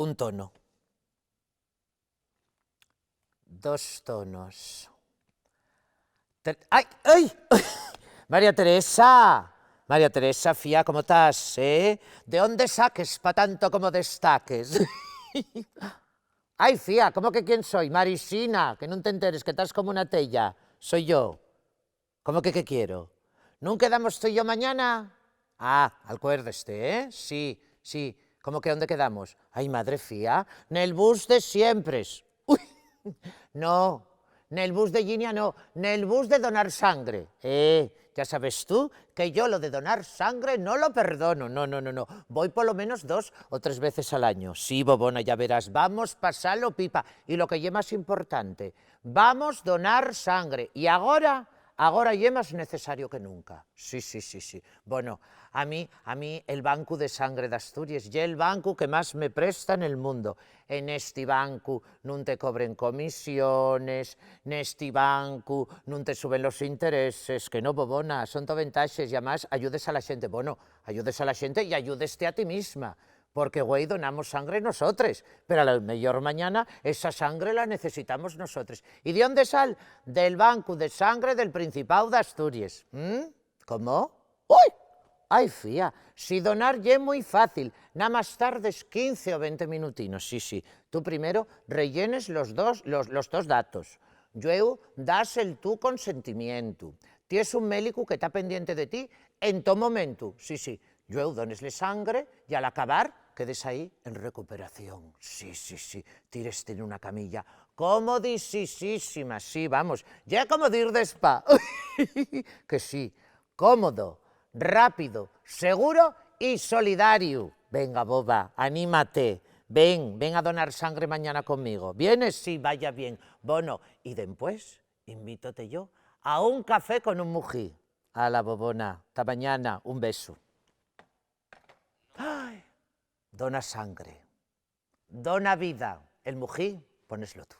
un tono. 2 tonos. ¡Ay! ¡Ay! María Teresa, fía, ¿cómo estás? ¿De dónde saques pa' tanto como destaques? Ay, fía, ¿cómo que quién soy? Marisina, que no te enteres, que estás como una tella. Soy yo. ¿Cómo que qué quiero? ¿No quedamos tú y yo mañana? Ah, acuérdeste, ¿eh? Sí, sí. ¿Cómo que dónde quedamos? Ay, madre fía, nel bus de siempre. Uy, no, nel bus de Ginia no, nel bus de donar sangre. Ya sabes tú que yo lo de donar sangre no lo perdono. No. Voy por lo menos 2 o 3 veces al año. Sí, bobona, ya verás. Vamos, pasalo pipa. Y lo que ye más importante, vamos donar sangre. Y ahora ye más necesario que nunca. Sí. Bueno, a mí el Banco de Sangre de Asturias y el banco que más me presta en el mundo. En este banco no te cobren comisiones, en este banco no te suben los intereses, que no, bobona, son todo ventajas y además ayudes a la gente. Bueno, ayudes a la gente y ayúdeste a ti misma. Porque, güey, donamos sangre nosotros, pero a lo mejor mañana esa sangre la necesitamos nosotros. ¿Y de dónde sale? Del Banco de Sangre del Principado de Asturias. ¿Cómo? ¡Uy! Ay, fía, si donar ye muy fácil, nada más tardes 15 o 20 minutinos, sí. Tú primero rellenes los dos datos, luego das el tu consentimiento, tienes un médico que está pendiente de ti en todo momento, sí. Luego donesle sangre y al acabar quedes ahí en recuperación, sí. Tíreste en una camilla, comodisísima, sí, vamos, ya como de ir de spa, que sí, cómodo, rápido, seguro y solidario. Venga, boba, anímate. Ven a donar sangre mañana conmigo. ¿Vienes? Sí, vaya bien. Bueno, y después invítote yo a un café con un mují. A la bobona. Hasta mañana. Un beso. Ay, dona sangre. Dona vida. El mují, poneslo tú.